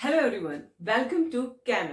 Hello everyone, welcome to chem.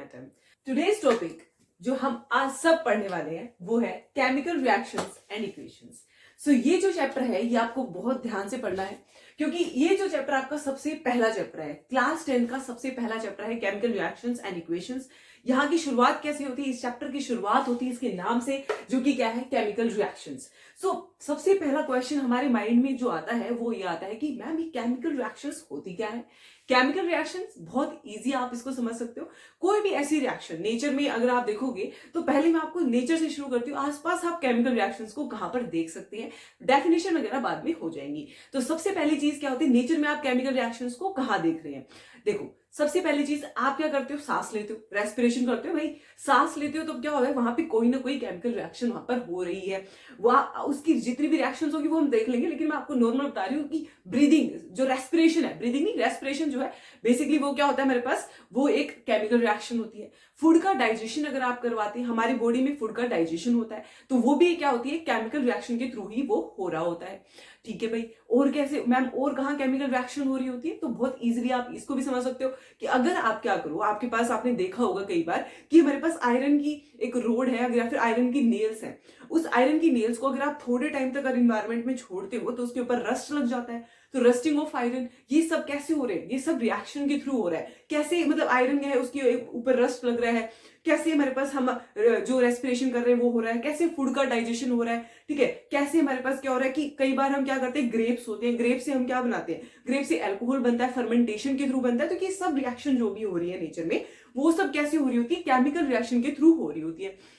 Today's topic जो हम आज सब पढ़ने वाले हैं वो है chemical reactions and equations. So ये जो चैप्टर है ये आपको बहुत ध्यान से पढ़ना है क्योंकि ये जो चैप्टर आपका सबसे पहला चैप्टर है, क्लास 10 का सबसे पहला चैप्टर है केमिकल रिएक्शंस एंड इक्वेशंस। यहाँ की शुरुआत कैसे होती है? इस चैप्टर की शुरुआत होती है इसके नाम से, जो कि क्या है, केमिकल रिएक्शंस। सो सबसे पहला क्वेश्चन हमारे माइंड में जो आता है वो ये आता है कि मैम ये केमिकल रिएक्शंस होती क्या है? केमिकल रिएक्शंस बहुत इजी, आप इसको समझ सकते हो। कोई भी ऐसी रिएक्शन नेचर में अगर आप देखोगे तो पहले मैं आपको नेचर से शुरू करती हूँ। आसपास आप केमिकल रिएक्शंस को कहां पर देख सकते हैं, डेफिनेशन वगैरह बाद में हो जाएंगी। तो सबसे पहली चीज क्या होती है, नेचर में आप केमिकल रिएक्शंस को कहां देख रहे हैं? देखो, सबसे पहली चीज आप क्या करते हो, सांस लेते हो, रेस्पिरेशन करते हो। भाई सांस लेते हो तो क्या हो रहा है, वहां पे कोई ना कोई केमिकल रिएक्शन वहां पर हो रही है। वह उसकी जितनी भी रिएक्शंस होगी वो हम देख लेंगे, लेकिन मैं आपको नॉर्मल बता रही हूँ कि ब्रीदिंग जो रेस्पिरेशन है, ब्रीदिंग नहीं रेस्पिरेशन जो है, बेसिकली वो क्या होता है मेरे पास, वो एक केमिकल रिएक्शन होती है। फूड का डाइजेशन अगर आप करवाते हैं, हमारी बॉडी में फूड का डाइजेशन होता है, तो वो भी क्या होती है, केमिकल रिएक्शन के थ्रू ही वो हो रहा होता है। ठीक है भाई, और कैसे मैम, और कहाँ केमिकल रिएक्शन हो रही होती है? तो बहुत इजीली आप इसको भी समझ सकते हो कि अगर आप क्या करो, आपके पास, आपने देखा होगा कई बार कि हमारे पास आयरन की एक रोड है या फिर आयरन की नेल्स है। उस आयरन की नेल्स को अगर आप थोड़े टाइम तक अगर इन्वायरमेंट में छोड़ते हो तो उसके ऊपर रस्ट लग जाता है। तो रस्टिंग ऑफ आयरन, ये सब कैसे हो रहे हैं? ये सब रिएक्शन के थ्रू हो रहा है। कैसे, मतलब आयरन है उसके ऊपर रस्ट लग रहा है, कैसे हमारे पास हम जो रेस्पिरेशन कर रहे हैं वो हो रहा है, कैसे फूड का डाइजेशन हो रहा है। ठीक है, कैसे हमारे पास क्या हो रहा है कि कई बार हम क्या करते हैं, ग्रेप्स होते हैं, ग्रेप से हम क्या बनाते हैं, ग्रेप से अल्कोहल बनता है, फर्मेंटेशन के थ्रू बनता है। तो ये सब रिएक्शन जो भी हो रही है नेचर में, वो सब कैसे हो रही होती है, केमिकल रिएक्शन के थ्रू हो रही होती है।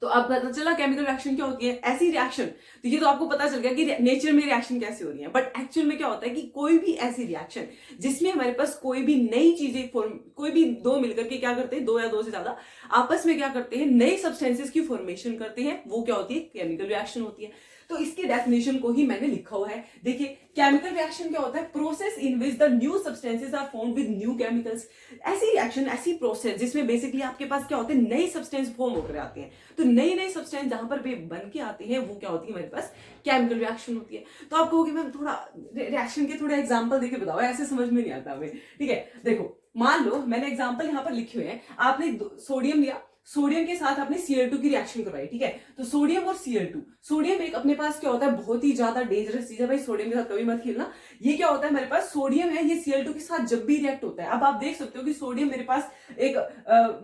तो अब पता चला केमिकल रिएक्शन क्या होती है, ऐसी रिएक्शन। तो ये तो आपको पता चल गया कि नेचर में रिएक्शन कैसे हो रही है। बट एक्चुअल में क्या होता है कि कोई भी ऐसी रिएक्शन जिसमें हमारे पास कोई भी नई चीजें कोई भी दो मिलकर के क्या करते हैं, दो या दो से ज्यादा आपस में क्या करते हैं, नई सब्सटेंसेस की फॉर्मेशन करते हैं, वो क्या होती है, केमिकल रिएक्शन होती है। तो इसके डेफिनेशन को ही मैंने लिखा हुआ है। देखिए, केमिकल रिएक्शन क्या होता है, process in which the new substances are form with new chemicals. ऐसी रिएक्शन, ऐसी प्रोसेस जिसमें बेसिकली आपके पास क्या होते हैं, नई सब्सटेंस फॉर्म होकर आते हैं। तो नई नई सब्सटेंस जहां पर बन के आते हैं वो क्या होती है, हमारे पास केमिकल रिएक्शन होती है। तो आप कहोगे मैम थोड़ा रिएक्शन के थोड़े एग्जांपल देके बताओ, ऐसे समझ में नहीं आता हमें। ठीक है, देखो मान लो मैंने एग्जांपल यहाँ पर लिखे हुए हैं। आपने सोडियम लिया, सोडियम के साथ आपने Cl2 की रिएक्शन करवाई। ठीक है, तो सोडियम और Cl2, सोडियम एक अपने पास क्या होता है, बहुत ही ज्यादा डेंजरस चीज है भाई, सोडियम के साथ कभी मत खेलना। ये क्या होता है, मेरे पास सोडियम है, ये Cl2 के साथ जब भी रिएक्ट होता है, अब आप देख सकते हो कि सोडियम मेरे पास एक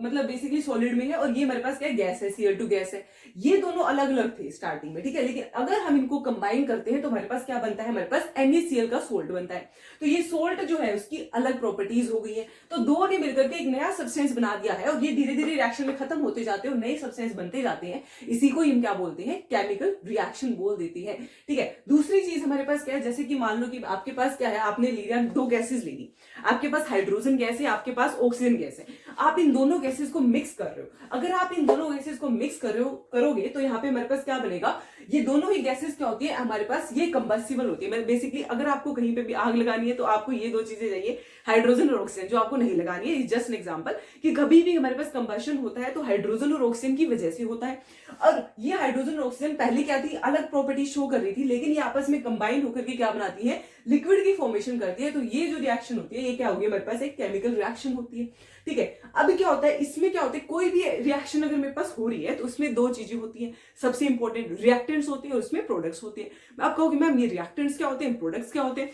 मतलब बेसिकली सॉलिड में है, और ये मेरे पास क्या गैस है, Cl2 गैस है। ये दोनों अलग अलग थे स्टार्टिंग में, ठीक है, लेकिन अगर हम इनको कंबाइन करते हैं तो हमारे पास क्या बनता है, हमारे पास NaCl का सोल्ट बनता है। तो ये सोल्ट जो है उसकी अलग प्रॉपर्टीज हो गई है। तो दो ने मिलकर के एक नया सब्सटेंस बना दिया है, और ये धीरे धीरे रिएक्शन में खत्म होते जाते हैं और नए सब्सटेंस बनते जाते हैं। इसी को हम क्या बोलते हैं, केमिकल रिएक्शन बोल देती है। ठीक है, दूसरी चीज हमारे पास क्या है, जैसे कि मान लो कि आपके पास क्या है, आपने लिया दो गैसेस ले ली, आपके पास हाइड्रोजन गैस है, आपके पास ऑक्सीजन गैस है। आप इन दोनों गैसेस को मिक्स कर रहे हो। अगर आप इन दोनों गैसेस को मिक्स करोगे तो यहाँ पे हमारे पास क्या बनेगा, ये दोनों ही गैसेस क्या होती है हमारे पास, ये कंबस्टिबल होती है। बेसिकली अगर आपको कहीं पे भी आग लगानी है तो आपको ये दो चीजें चाहिए, हाइड्रोजन और ऑक्सीजन, जो आपको नहीं लगानी है। इज जस्ट एन एग्जांपल कि कभी भी हमारे पास कंबशन होता है तो हाइड्रोजन और ऑक्सीजन की वजह से होता है। और ये हाइड्रोजन और ऑक्सीजन पहले क्या थी, अलग प्रॉपर्टी शो कर रही थी, लेकिन ये आपस में कंबाइन होकर के क्या बनाती है, लिक्विड की फॉर्मेशन करती है। तो ये जो रिएक्शन होती है ये क्या होगी, हमारे पास एक केमिकल रिएक्शन होती है। ठीक है, अब क्या होता है, इसमें क्या होता है, कोई भी रिएक्शन अगर मेरे पास हो रही है तो उसमें दो चीजें होती हैं। सबसे इंपॉर्टेंट रिएक्टेंट्स होते हैं और उसमें प्रोडक्ट्स होते हैं। आप कहोगे मैम ये रिएक्टेंट्स क्या होते हैं, प्रोडक्ट्स क्या होते हैं?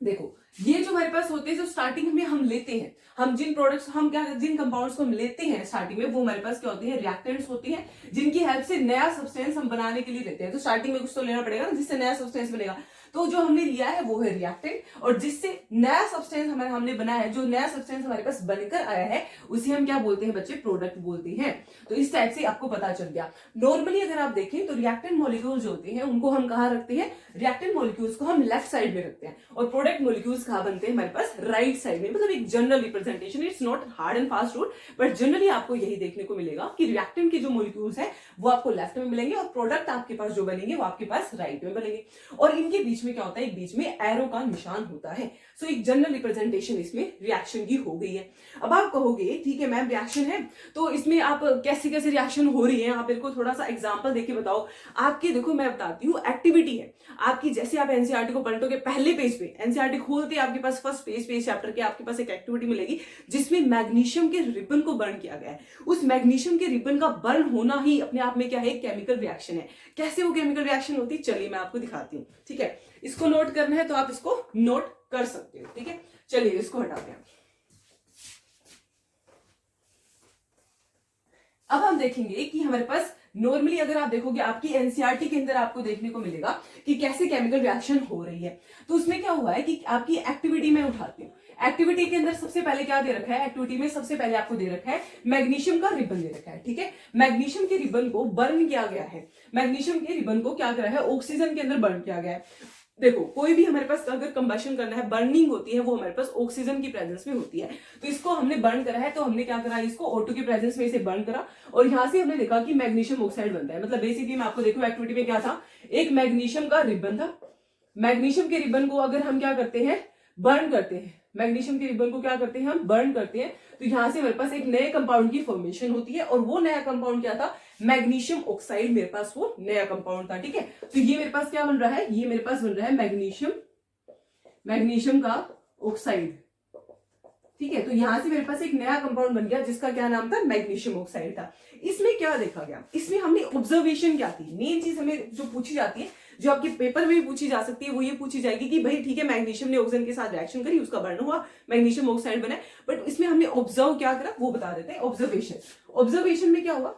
देखो, ये जो हमारे पास होते हैं, जो स्टार्टिंग में हम लेते हैं, हम जिन प्रोडक्ट्स, हम क्या, जिन कंपाउंड्स को हम लेते हैं स्टार्टिंग में, वो हमारे पास क्या होती है, रिएक्टेंट्स होती हैं, जिनकी हेल्प से नया सब्सटेंस हम बनाने के लिए लेते हैं। तो स्टार्टिंग में कुछ तो लेना पड़ेगा ना जिससे नया सब्सटेंस बनेगा। तो जो हमने लिया है वो है रिएक्टेंट, और जिससे नया सब्सटेंस हमने बनाया है, जो नया सब्सटेंस हमारे पास बनकर आया है, उसे हम क्या बोलते हैं बच्चे, प्रोडक्ट बोलते हैं। तो इस टाइप से आपको पता चल गया। नॉर्मली अगर आप देखें तो रिएक्टेंट मॉलिक्यूल्स जो होते हैं उनको हम कहाँ रखते हैं, रिएक्टेंट मॉलिक्यूल्स को हम लेफ्ट साइड में रखते हैं, और प्रोडक्ट मॉलिक्यूल्स कहाँ बनते हैं हमारे पास, राइट साइड में। मतलब एक general representation, it's not hard and fast rule, but generally आपको यही देखने को मिलेगा कि रिएक्टेंट के जो मॉलिक्यूल्स है वो आपको लेफ्ट में मिलेंगे, और प्रोडक्ट आपके पास जो बनेंगे वो आपके पास राइट में बनेंगे। और इनके बीच में क्या होता है, एक बीच में एरो का निशान होता है। सो एक जनरल रिप्रेजेंटेशन इसमें रिएक्शन की हो गई है। अब आप कहोगे ठीक है मैम रिएक्शन है तो इसमें आप कैसे कैसे रिएक्शन हो रही है, आप मेरे को थोड़ा सा एग्जांपल देके बताओ। आपकी देखो मैं बताती हूँ, एक्टिविटी है आपकी, जैसे आप एनसीईआरटी को पलटोगे पहले पेज पे, एनसीईआरटी खोलते आपके पास फर्स्ट पेज चैप्टर के आपके पास एक एक्टिविटी मिलेगी जिसमें मैग्नीशियम के रिबन को बर्न किया गया है। उस मैग्नीशियम के रिबन का बर्न होना ही अपने आप में क्या है, केमिकल रिएक्शन है। कैसे वो केमिकल रिएक्शन होती है चलिए मैं आपको दिखाती हूँ। ठीक है, इसको नोट करना है तो आप इसको नोट कर सकते हो। ठीक है, चलिए इसको हटाते हैं। अब हम देखेंगे कि हमारे पास नॉर्मली अगर आप देखोगे आपकी एनसीईआरटी के अंदर आपको देखने को मिलेगा कि कैसे केमिकल रिएक्शन हो रही है। तो उसमें क्या हुआ है कि आपकी एक्टिविटी में उठाती हूँ, एक्टिविटी के अंदर सबसे पहले क्या दे रखा है, एक्टिविटी में सबसे पहले आपको दे रखा है मैग्नीशियम का रिबन दे रखा है। ठीक है, मैग्नीशियम के रिबन को बर्न किया गया है, मैग्नीशियम के रिबन को क्या करा है, ऑक्सीजन के अंदर बर्न किया गया है। देखो कोई भी हमारे पास अगर कंबशन करना है, बर्निंग होती है, वो हमारे पास ऑक्सीजन की प्रेजेंस में होती है। तो इसको हमने बर्न करा है तो हमने क्या करा, इसको O2 की प्रेजेंस में इसे बर्न करा और यहां से हमने देखा कि मैग्नीशियम ऑक्साइड बनता है। मतलब बेसिकली मैं आपको देखो एक्टिविटी में क्या था, एक मैग्नीशियम का रिबन था, मैग्नीशियम के रिबन को अगर हम क्या करते हैं, बर्न करते हैं, मैग्नीशियम के रिबन को क्या करते हैं, हम बर्न करते हैं, तो यहां से हमारे पास एक नए कंपाउंड की फॉर्मेशन होती है और वो नया कंपाउंड क्या था, मैग्नीशियम ऑक्साइड, मेरे पास वो नया कंपाउंड था। ठीक है, तो ये मेरे पास क्या बन रहा है, ये मेरे पास बन रहा है मैग्नीशियम का ऑक्साइड। ठीक है, तो यहां से मेरे पास एक नया कंपाउंड बन गया जिसका क्या नाम था, मैग्नीशियम ऑक्साइड था। इसमें क्या देखा गया, इसमें हमने ऑब्जर्वेशन क्या थी, मेन चीज हमें जो पूछी जाती है, जो आपके पेपर में भी पूछी जा सकती है, वो ये पूछी जाएगी कि भाई ठीक है मैग्नीशियम ने ऑक्सीजन के साथ रिएक्शन करी, उसका बर्न हुआ, मैग्नीशियम ऑक्साइड बना, बट इसमें हमने ऑब्जर्व क्या करा वो बता देते हैं। ऑब्जर्वेशन में क्या हुआ,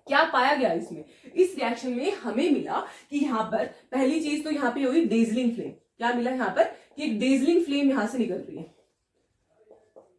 क्या पाया गया इसमें, इस रिएक्शन में हमें मिला कि यहाँ पर पहली चीज तो यहाँ पे हुई डेजलिंग फ्लेम। क्या मिला यहाँ पर कि एक डेजलिंग फ्लेम यहां से निकल रही है।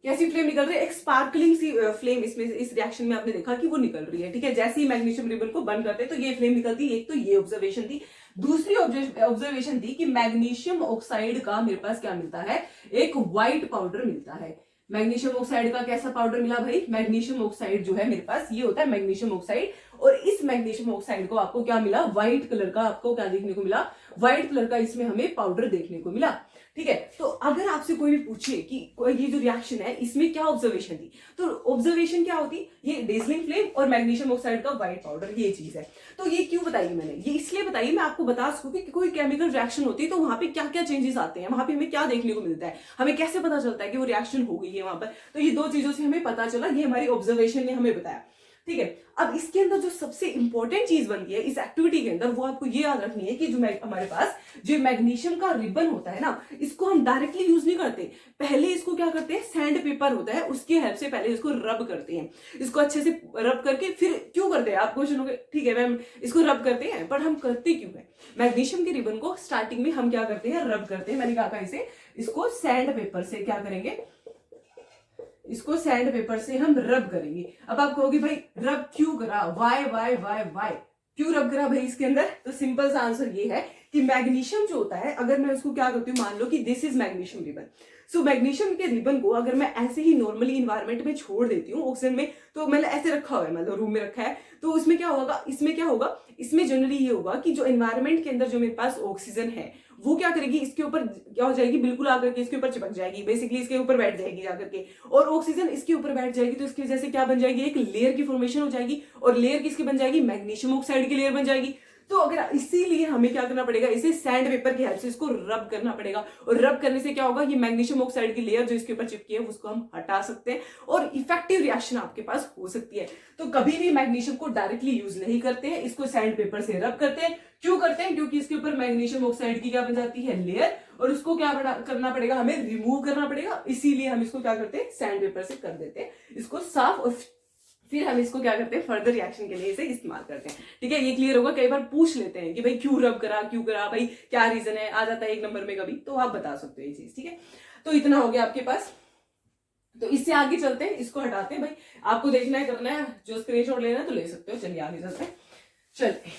कैसी फ्लेम निकल रही है, एक स्पार्कलिंग सी फ्लेम इसमें इस रिएक्शन में आपने देखा कि वो निकल रही है। ठीक है, जैसे ही मैग्नीशियम रिबन को बर्न करते हैं तो ये फ्लेम निकलती है। एक तो ये ऑब्जर्वेशन थी। दूसरी ऑब्जर्वेशन थी कि मैग्नीशियम ऑक्साइड का मेरे पास क्या मिलता है, एक व्हाइट पाउडर मिलता है। मैग्नीशियम ऑक्साइड का कैसा पाउडर मिला भाई, मैग्नीशियम ऑक्साइड जो है मेरे पास ये होता है मैग्नीशियम ऑक्साइड, और इस मैग्नीशियम ऑक्साइड को आपको क्या मिला, व्हाइट कलर का, आपको क्या देखने को मिला, व्हाइट कलर का इसमें हमें पाउडर देखने को मिला। ठीक है, तो अगर आपसे कोई भी पूछे कि ये जो रिएक्शन है इसमें क्या ऑब्जर्वेशन थी, तो ऑब्जर्वेशन क्या होती, ये डेजलिंग फ्लेम और मैग्नीशियम ऑक्साइड का व्हाइट पाउडर, ये चीज है। तो ये क्यों बताई मैंने, ये इसलिए बताई मैं आपको बता सकूं कि कोई केमिकल रिएक्शन होती है तो वहां पे क्या क्या चेंजेस आते हैं, वहां पे हमें क्या देखने को मिलता है, हमें कैसे पता चलता है कि वो रिएक्शन हो गई है वहां पर। तो ये दो चीजों से हमें पता चला, ये हमारी ऑब्जर्वेशन ने हमें बताया। ठीक है, अब इसके अंदर जो सबसे इंपॉर्टेंट चीज बनती है इस एक्टिविटी के अंदर, वो आपको ये याद रखनी है कि जो हमारे पास जो मैग्नीशियम का रिबन होता है ना, इसको हम डायरेक्टली यूज नहीं करते, पहले इसको क्या करते हैं, सैंड पेपर होता है उसकी हेल्प से पहले इसको रब करते हैं। इसको अच्छे से रब करके फिर क्यों करते हैं, आप क्वेश्चन हो गए ठीक है मैम इसको रब करते हैं, पर हम करते क्यों है, मैग्नीशियम के रिबन को स्टार्टिंग में हम क्या करते हैं, रब करते हैं। मैंने कहा था इसे, इसको सैंड पेपर से क्या करेंगे, इसको सैंड पेपर से हम रब करेंगे। अब आप कहोगे भाई रब क्यों करा, वाई वाई वाई वाई क्यों रब करा भाई इसके अंदर, तो सिंपल सा आंसर ये है कि मैग्नीशियम जो होता है, अगर मैं उसको क्या करती हूँ, मान लो कि this is magnesium ribbon, so magnesium के रिबन को अगर मैं ऐसे ही नॉर्मली इन्वायरमेंट में छोड़ देती हूँ ऑक्सीजन में, तो मतलब ऐसे रखा हुआ है, मतलब रूम में रखा है, तो उसमें क्या होगा, इसमें क्या होगा, इसमें जनरली ये होगा कि जो एनवायरमेंट के अंदर जो मेरे पास ऑक्सीजन है वो क्या करेगी, इसके ऊपर क्या हो जाएगी, बिल्कुल आकर के इसके ऊपर चिपक जाएगी, बेसिकली इसके ऊपर बैठ जाएगी जाकर के, और ऑक्सीजन इसके ऊपर बैठ जाएगी, तो इसकी वजह से क्या बन जाएगी, एक लेयर की फॉर्मेशन हो जाएगी, और लेयर किसकी बन जाएगी, मैग्नीशियम ऑक्साइड की लेयर बन जाएगी। तो अगर इसीलिए हमें क्या करना पड़ेगा, इसे सैंड पेपर की हेल्प से इसको रब करना पड़ेगा, और रब करने से क्या होगा, ये मैग्नीशियम ऑक्साइड की लेयर जो इसके ऊपर चिपकी है उसको हम हटा सकते हैं, और इफेक्टिव रिएक्शन आपके पास हो सकती है। तो कभी भी मैग्नीशियम को डायरेक्टली यूज नहीं करते हैं, इसको सैंड पेपर से रब करते हैं। क्यों करते हैं, क्योंकि इसके ऊपर मैग्नीशियम ऑक्साइड की क्या बन जाती है, लेयर, और उसको क्या करना पड़ेगा, हमें रिमूव करना पड़ेगा, इसीलिए हम इसको क्या करते हैं, सैंड पेपर से कर देते हैं इसको साफ, और फिर हम इसको क्या करते हैं, फर्दर रिएक्शन के लिए इसे इस्तेमाल करते हैं। ठीक है, ये क्लियर होगा। कई बार पूछ लेते हैं कि भाई क्यों रब करा, क्यों करा, भाई क्या रीजन है, आ जाता है एक नंबर में कभी, तो आप बता सकते हो ये चीज। ठीक है, तो इतना हो गया आपके पास। तो इससे आगे चलते हैं, इसको हटाते हैं, भाई आपको देखना है, करना है, जो स्क्रीनशॉट लेना है तो ले सकते हो। चलिए आगे चलते हैं। चलिए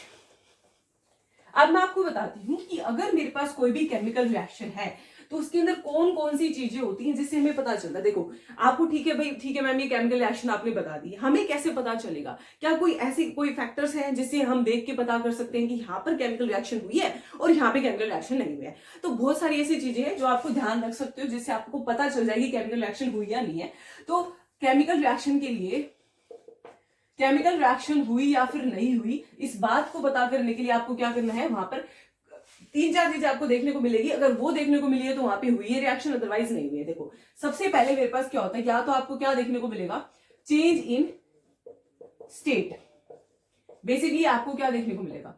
अब मैं आपको बताती हूँ कि अगर मेरे पास कोई भी केमिकल रिएक्शन है तो उसके अंदर कौन कौन सी चीजें होती हैं जिससे हमें पता चलता है। देखो आपको ठीक है भाई, ठीक है मैम ये केमिकल रिएक्शन आपने बता दी, हमें कैसे पता चलेगा? क्या कोई ऐसी कोई फैक्टर्स हैं जिससे हम देख के पता कर सकते हैं कि यहाँ पर केमिकल रिएक्शन हुई है और यहाँ पे केमिकल रिएक्शन नहीं हुई है? तो बहुत सारी ऐसी चीजें हैं जो आपको ध्यान रख सकते हो जिससे आपको पता चल जाएगी केमिकल रिएक्शन हुई या नहीं है। तो केमिकल रिएक्शन के लिए, केमिकल रिएक्शन हुई या फिर नहीं हुई, इस बात को पता करने के लिए आपको क्या करना है, वहां पर 3-4 चीजें आपको देखने को मिलेगी। अगर वो देखने को मिली है तो वहां पे हुई है रिएक्शन, अदरवाइज नहीं हुई है। देखो सबसे पहले मेरे पास क्या होता है, या तो आपको क्या देखने को मिलेगा, चेंज इन स्टेट। बेसिकली आपको क्या देखने को मिलेगा,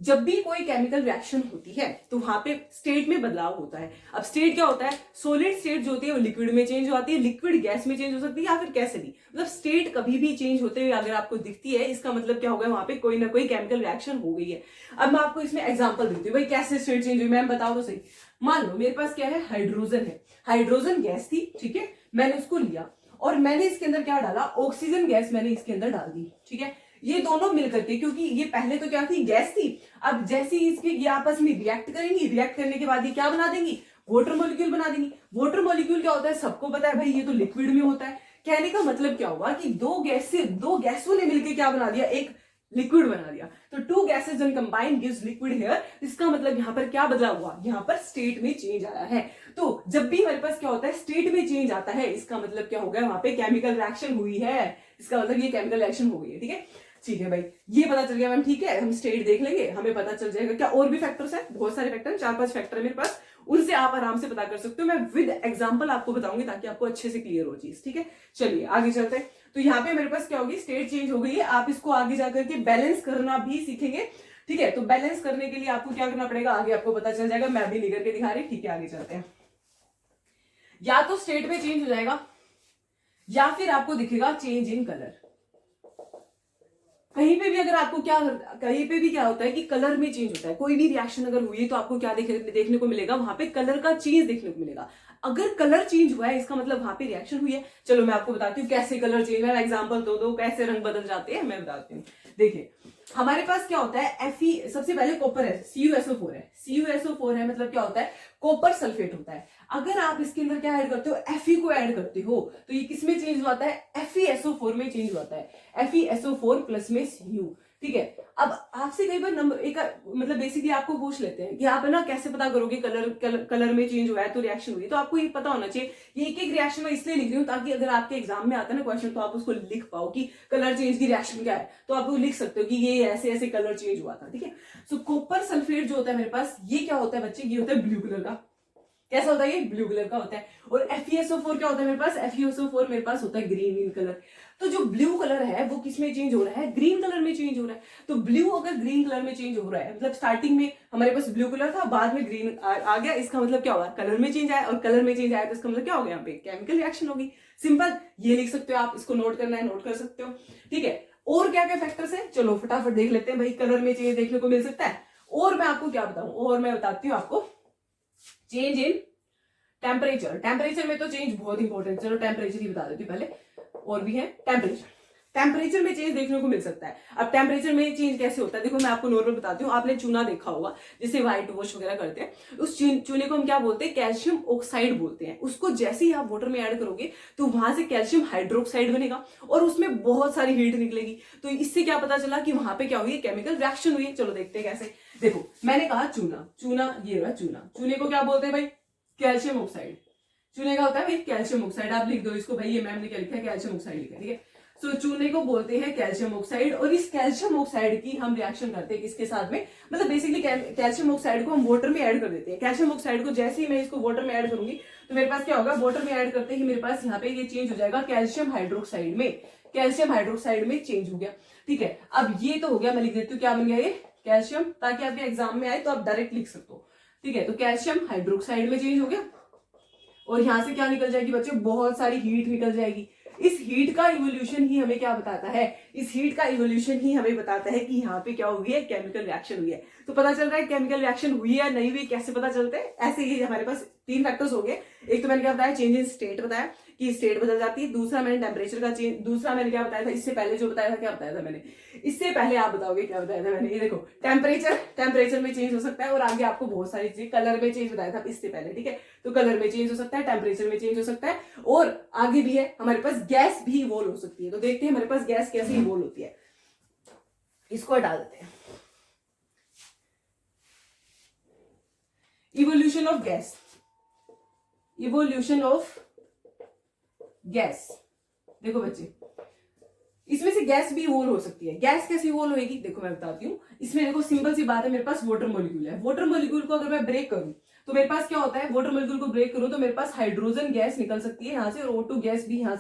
जब भी कोई केमिकल रिएक्शन होती है तो वहां पे स्टेट में बदलाव होता है। अब स्टेट क्या होता है, सॉलिड स्टेट जो होती है वो लिक्विड में चेंज होती है, लिक्विड गैस में चेंज हो सकती है, या फिर कैसे भी, मतलब स्टेट कभी भी चेंज होते हुए अगर आपको दिखती है, इसका मतलब क्या होगा, वहां पे कोई ना कोई केमिकल रिएक्शन हो गई है। अब मैं आपको इसमें एग्जांपल देती हूँ, भाई कैसे स्टेट चेंज हुई, मैम बताओ तो सही। मान लो मेरे पास क्या है, हाइड्रोजन है, हाइड्रोजन गैस थी, ठीक है, मैंने उसको लिया और मैंने इसके अंदर क्या डाला, ऑक्सीजन गैस मैंने इसके अंदर डाल दी, ठीक है। ये दोनों मिलकर के, क्योंकि ये पहले तो क्या थी, गैस थी, अब जैसे ही इसके ये आपस में रिएक्ट करेंगी, रिएक्ट करने के बाद ये क्या बना देंगी, वाटर मॉलिक्यूल बना देंगी। वाटर मॉलिक्यूल क्या होता है, सबको पता है भाई, ये तो लिक्विड में होता है। कहने का मतलब क्या हुआ कि दो गैसों ने मिलकर क्या बना दिया, एक लिक्विड बना दिया। तो to gases when combined gives liquid here. इसका मतलब यहाँ पर क्या बदलाव हुआ, यहाँ पर स्टेट में चेंज आया है। तो जब भी हमारे पास क्या होता है, स्टेट में चेंज आता है, इसका मतलब क्या हो गया, वहां पे केमिकल रिएक्शन हुई है, इसका मतलब ये केमिकल रिएक्शन हो गई है, ठीक है। ठीक है भाई, ये पता चल गया मैम, ठीक है, हम स्टेट देख लेंगे, हमें पता चल जाएगा। क्या और भी फैक्टर्स है, बहुत सारे फैक्टर, 4-5 फैक्टर है मेरे पास, उनसे आप आराम से पता कर सकते हो। मैं विद एग्जांपल आपको बताऊंगी ताकि आपको अच्छे से क्लियर हो चीज, ठीक है। चलिए आगे चलते हैं। तो यहाँ पे मेरे पास क्या होगी, स्टेट चेंज हो गई है, आप इसको आगे जाकर के बैलेंस करना भी सीखेंगे, ठीक है। तो बैलेंस करने के लिए आपको क्या करना पड़ेगा, आगे आपको पता चल जाएगा, मैं भी लेकर के दिखा रही, ठीक है। आगे चलते हैं, या तो स्टेट में चेंज हो जाएगा या फिर आपको दिखेगा चेंज इन कलर। कहीं पे भी अगर आपको क्या, कहीं पे भी क्या होता है कि कलर में चेंज होता है, कोई भी रिएक्शन अगर हुई है तो आपको क्या देखने को मिलेगा, वहां पे कलर का चेंज देखने को मिलेगा। अगर कलर चेंज हुआ है इसका मतलब वहां पे रिएक्शन हुई है। चलो मैं आपको बताती हूँ कैसे कलर चेंज है, एग्जांपल दो कैसे रंग बदल जाते हैं, मैं बताती हूँ। देखिए हमारे पास क्या होता है, Fe, सबसे पहले कॉपर है, CuSO4 है, CuSO4 है, मतलब क्या होता है, कॉपर सल्फेट होता है। अगर आप इसके अंदर क्या ऐड करते हो, Fe को ऐड करते हो, तो ये किसमें चेंज होता है, FeSO4 में चेंज होता है, FeSO4 प्लस में Cu, ठीक है। अब आपसे कई बार नंबर एक, मतलब बेसिकली आपको पूछ लेते हैं कि आप है ना कैसे पता करोगे कलर में चेंज हुआ है तो रिएक्शन हुई है। तो आपको ये पता होना चाहिए, ये एक रिएक्शन में इसलिए लिख रही हूँ ताकि अगर आपके एग्जाम में आता है ना क्वेश्चन, तो आप उसको लिख पाओ कि कलर चेंज की रिएक्शन क्या है, तो आप वो लिख सकते हो कि ये ऐसे ऐसे कलर चेंज हुआ था, ठीक है। सो कॉपर सल्फेट जो होता है मेरे पास, ये क्या होता है बच्चे, ये होता है ब्लू कलर का। कैसा होता है, ये ब्लू कलर का होता है। और FeSO4 क्या होता है मेरे पास, FeSO4 मेरे पास होता है ग्रीन इन कलर। तो जो ब्लू कलर है वो किसमें चेंज हो रहा है, ग्रीन कलर में चेंज हो रहा है। तो ब्लू अगर ग्रीन कलर में चेंज हो रहा है, मतलब स्टार्टिंग में हमारे पास ब्लू कलर था, बाद में ग्रीन आ गया, इसका मतलब क्या होगा, कलर में चेंज आया, और कलर में चेंज आया तो इसका मतलब क्या हो गया, यहाँ पे केमिकल रिएक्शन होगी। सिंपल, ये लिख सकते हो आप, इसको नोट करना है नोट कर सकते हो, ठीक है। और क्या क्या फैक्टर्स है, चलो फटाफट देख लेते हैं भाई। कलर में चेंज देखने को मिल सकता है, और मैं आपको क्या बताऊं, और मैं बताती हूँ आपको चेंज इन टेम्परेचर। टेम्परेचर में तो चेंज बहुत इंपॉर्टेंट, चलो टेम्परेचर ही बता देती हूँ पहले, और भी है टेम्परेचर। टेम्परेचर में चेंज देखने को मिल सकता है। अब टेम्परेचर में चेंज कैसे होता है, देखो मैं आपको नॉर्मल बताती हूँ। आपने चूना देखा होगा, जिसे व्हाइट वॉश वगैरह करते हैं, उस चूने को हम क्या बोलते हैं, कैल्शियम ऑक्साइड बोलते हैं। उसको जैसे ही आप वाटर में ऐड करोगे तो वहां से कैल्शियम हाइड्रोक्साइड बनेगा और उसमें बहुत सारी हीट निकलेगी। तो इससे क्या पता चला कि वहां पे क्या हुई, केमिकल रिएक्शन हुई। चलो देखते हैं कैसे। देखो मैंने कहा चूना, ये रहा चूना, चूने को क्या बोलते हैं भाई, कैल्शियम ऑक्साइड। चूने का होता है भाई कैल्शियम ऑक्साइड, आप लिख दो इसको भाई, ये मैम ने क्या लिखा है, कैल्शियम ऑक्साइड लिखा है, ठीक है। सो चूने को बोलते हैं कैल्शियम ऑक्साइड, और इस कैल्शियम ऑक्साइड की हम रिएक्शन करते हैं किसके साथ में, मतलब बेसिकली कैल्शियम ऑक्साइड को हम वाटर में ऐड कर देते हैं। कैल्शियम ऑक्साइड को जैसे ही मैं इसको वाटर में ऐड करूंगी तो मेरे पास क्या होगा, वाटर में ऐड करते ही मेरे पास यहाँ पे ये चेंज हो जाएगा कैल्शियम हाइड्रोक्साइड में, कैल्शियम हाइड्रोक्साइड में चेंज हो गया, ठीक है। अब ये तो हो गया, मैं लिख देती हूँ क्या बन गया ये, कैल्शियम, ताकि आपके एग्जाम में आए तो आप डायरेक्ट लिख सकते हो, ठीक है। तो कैल्शियम हाइड्रोक्साइड में चेंज हो गया, और यहां से क्या निकल जाएगी बच्चे, बहुत सारी हीट निकल जाएगी। इस हीट का इवोल्यूशन ही हमें क्या बताता है, इस हीट का इवोल्यूशन ही हमें बताता है कि यहाँ पे क्या हुई है, केमिकल रिएक्शन हुई है। तो पता चल रहा है केमिकल रिएक्शन हुई है या नहीं हुई, कैसे पता चलता है? ऐसे ही हमारे पास 3 फैक्टर्स हो गए। एक तो मैंने क्या बताया, चेंज इन स्टेट बताया कि स्टेट बदल जाती है। दूसरा मैंने टेम्परेचर का चेंज, दूसरा मैंने क्या बताया था इससे पहले, जो बताया था, क्या बताया था मैंने इससे पहले, आप बताओगे क्या बताया था मैंने? ये देखो, टेम्परेचर में चेंज हो सकता है, और आगे आपको बहुत सारी चीजें, कलर में चेंज बताया था इससे पहले, ठीक है। तो कलर में चेंज हो सकता है, टेम्परेचर में चेंज हो सकता है, और आगे भी है हमारे पास गैस भी इवोल्व हो सकती है। तो देखते हैं हमारे पास गैस कैसे इवोल्व होती है। इसको हटा देते हैं। Evolution of gas, evolution of gas. देखो बच्चे, इसमें से गैस भी इवोल्व हो सकती है। गैस कैसे इवोल्व होगी? देखो मैं बताती हूँ। इसमें देखो सिंपल सी बात है, मेरे पास वाटर मॉलिक्यूल है। वाटर मॉलिक्यूल को अगर मैं ब्रेक करूं तो मेरे पास क्या होता है, वाटर मॉलिक्यूल को ब्रेक करूं तो मेरे पास हाइड्रोजन गैस निकल सकती है यहाँ से, और O2 गैस भी यहाँ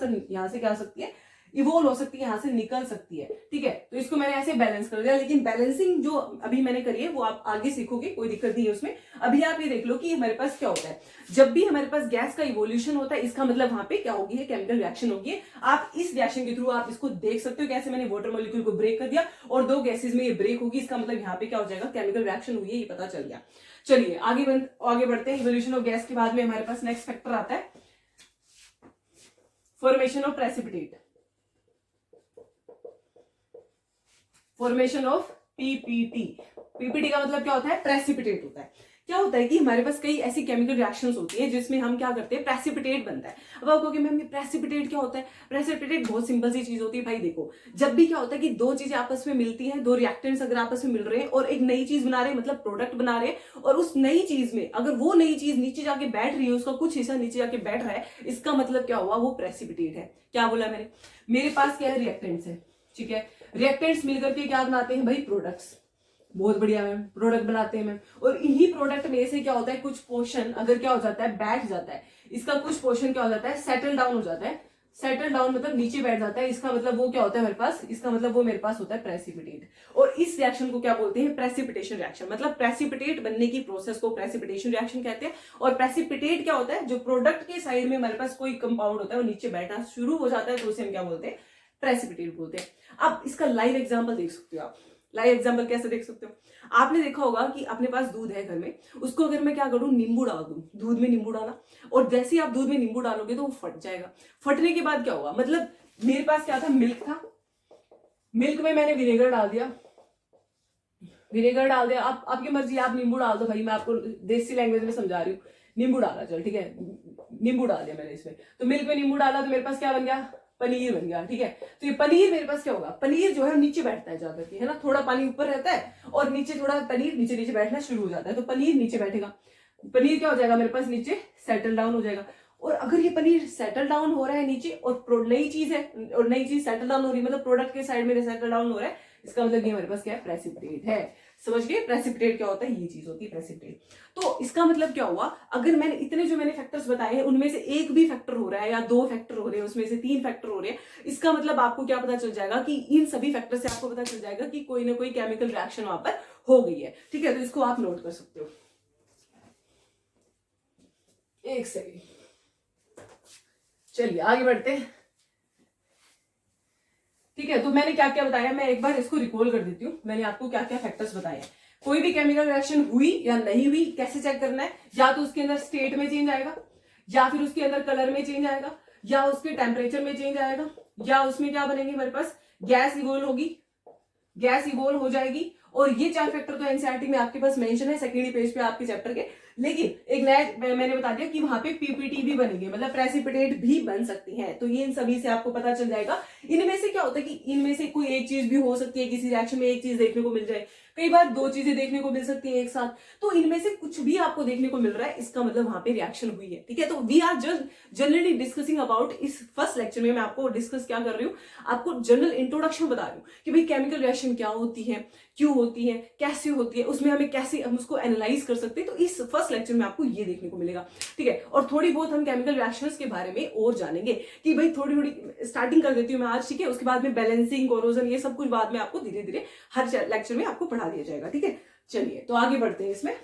से क्या हो सकती है, इवोल्व हो सकती है, यहाँ से निकल सकती है, ठीक है। तो इसको मैंने ऐसे बैलेंस कर दिया। लेकिन बैलेंसिंग जो अभी मैंने करी है वो आप आगे सीखोगे, कोई दिक्कत नहीं है उसमें। अभी आप ये देख लो कि हमारे पास क्या होता है, जब भी हमारे पास गैस का इवोल्यूशन होता है, इसका मतलब वहां पे क्या होगी है, केमिकल रिएक्शन होगी। आप इस रिएक्शन के थ्रू आप इसको देख सकते हो, कैसे मैंने वाटर मॉलिक्यूल को ब्रेक कर दिया और 2 गैसेज में ये ब्रेक होगी, इसका मतलब यहाँ पे क्या हो जाएगा, केमिकल रिएक्शन हुई है, ये पता चल गया। चलिए आगे बढ़ते हैं। इवोल्यूशन ऑफ गैस के बाद में हमारे पास नेक्स्ट फैक्टर आता है, formation of precipitate, formation of PPT. PPT का मतलब क्या होता है, प्रेसिपिटेट होता है। क्या होता है कि हमारे पास कई ऐसी केमिकल रिएक्शंस होती है जिसमें हम क्या करते हैं, प्रेसिपिटेट बनता है। अब आप कहोगे मैम ये प्रेसिपिटेट क्या होता है? प्रेसिपिटेट बहुत सिंपल सी चीज होती है भाई। देखो, जब भी क्या होता है कि 2 चीजें आपस में मिलती हैं, 2 रिएक्टेंट्स अगर आपस में मिल रहे हैं और एक नई चीज बना रहे हैं, मतलब प्रोडक्ट बना रहे हैं, और उस नई चीज में अगर वो नई चीज नीचे जाके बैठ रही है, उसका कुछ हिस्सा नीचे जाके बैठ रहा है, इसका मतलब क्या हुआ, वो प्रेसिपिटेट है। क्या बोला मैंने? मेरे पास क्या है, रिएक्टेंट्स है, ठीक है। रिएक्टेंट्स मिलकर के क्या बनाते हैं भाई, प्रोडक्ट्स। बहुत बढ़िया मैम, प्रोडक्ट बनाते हैं मैम। और इन्हीं प्रोडक्ट में से क्या होता है, कुछ पोर्शन अगर क्या हो जाता है, बैठ जाता है, इसका कुछ पोर्शन क्या हो जाता है, सेटल डाउन हो जाता है। सेटल डाउन मतलब नीचे बैठ जाता है, इसका मतलब वो क्या होता है मेरे पास, इसका मतलब वो मेरे पास होता है प्रेसिपिटेट। और इस रिएक्शन को क्या बोलते हैं, प्रेसिपिटेशन रिएक्शन। मतलब प्रेसिपिटेट बनने की प्रोसेस को प्रेसिपिटेशन रिएक्शन कहते हैं। और प्रेसिपिटेट क्या होता है, जो प्रोडक्ट के साइड में हमारे पास कोई कंपाउंड होता है वो नीचे बैठना शुरू हो जाता है, तो उसे हम क्या बोलते हैं, प्रेसिपिटेट बोलते हैं। अब इसका लाइव एग्जांपल देख सकते हो आप। लाइव एग्जांपल कैसे देख सकते हो? आपने देखा होगा कि अपने पास दूध है घर में, उसको अगर मैं क्या करूं, नींबू डाल दूं, दूध में नींबू डाला, और जैसे ही आप दूध में नींबू डालोगे तो वो फट जाएगा। फटने के बाद क्या होगा, मतलब मेरे पास क्या था, मिल्क था, मिल्क में मैंने विनेगर डाल दिया, विनेगर डाल दिया, आप आपकी मर्जी, आप नींबू डाल दो भाई, मैं आपको देसी लैंग्वेज में समझा रही हूँ। नींबू डाला, चल ठीक है, नींबू डाल दिया मैंने इसमें, तो मिल्क में नींबू डाला तो मेरे पास क्या बन गया, पनीर बन गया, ठीक है। तो ये पनीर मेरे पास क्या होगा, पनीर जो है नीचे बैठता है जाकर के, है ना, थोड़ा पानी ऊपर रहता है और नीचे थोड़ा पनीर नीचे नीचे बैठना शुरू हो जाता है, तो पनीर नीचे बैठेगा, पनीर क्या हो जाएगा मेरे पास, नीचे सेटल डाउन हो जाएगा। और अगर ये पनीर सेटल डाउन हो रहा है नीचे, और नई चीज है, और नई चीज सेटल डाउन हो रही है, मतलब प्रोडक्ट के साइड में सेटल डाउन हो रहा है, इसका मतलब ये हमारे पास क्या है, प्रेसिपिटेट है। समझ गए, प्रेसिपिटेट क्या होता है, ये चीज होती है प्रेसिपिटेट। तो इसका मतलब क्या हुआ, अगर मैंने इतने जो मैंने फैक्टर्स बताए हैं उनमें से एक भी फैक्टर हो रहा है या 2 फैक्टर हो रहे हैं, उसमें से 3 फैक्टर हो रहे हैं, इसका मतलब आपको क्या पता चल जाएगा कि इन सभी फैक्टर से आपको पता चल जाएगा कि कोई ना कोई केमिकल रिएक्शन वहां पर हो गई है, ठीक है। तो इसको आप नोट कर सकते हो। एक सेकेंड, चलिए आगे बढ़ते हैं, ठीक है। तो मैंने क्या क्या बताया, मैं एक बार इसको रिकॉल कर देती हूँ। मैंने आपको क्या क्या फैक्टर्स बताए हैं। कोई भी केमिकल रिएक्शन हुई या नहीं हुई कैसे चेक करना है, या तो उसके अंदर स्टेट में चेंज आएगा, या फिर उसके अंदर कलर में चेंज आएगा, या उसके टेम्परेचर में चेंज आएगा, या उसमें क्या बनेंगे हमारे पास, गैस इवोल्व होगी, गैस इवोल्व हो जाएगी। और ये 4 फैक्टर तो एनसीईआरटी में आपके पास मेंशन है, सेकेंडरी पेज पे आपके चैप्टर के। लेकिन एक नया मैंने बता दिया कि वहां पे पीपीटी भी बनेंगे, मतलब प्रेसिपिटेट भी बन सकती है। तो ये इन सभी से आपको पता चल जाएगा। इनमें से क्या होता है कि इनमें से कोई एक चीज भी हो सकती है, किसी रिएक्शन में एक चीज देखने को मिल जाए, कई बार 2 चीजें देखने को मिल सकती है एक साथ। तो इनमें से कुछ भी आपको देखने को मिल रहा है, इसका मतलब वहां पे रिएक्शन हुई है, ठीक है। तो we are just generally discussing about, इस फर्स्ट लेक्चर में मैं आपको डिस्कस क्या कर रही हूँ, आपको जनरल इंट्रोडक्शन बता रही हूँ कि भाई केमिकल रिएक्शन क्या होती है, क्यों होती है, कैसे होती है, उसमें हमें कैसे हम उसको एनालाइज कर सकते हैं। तो इस फर्स्ट लेक्चर में आपको ये देखने को मिलेगा, ठीक है। और थोड़ी बहुत हम केमिकल रिएक्शंस के बारे में और जानेंगे कि भाई थोड़ी थोड़ी स्टार्टिंग कर देती हूँ मैं आज, ठीक है। उसके बाद में बैलेंसिंग, कोरोजन, ये सब कुछ बाद में आपको धीरे धीरे हर लेक्चर में आपको पढ़ा दिया जाएगा, ठीक है। चलिए तो आगे बढ़ते हैं इसमें।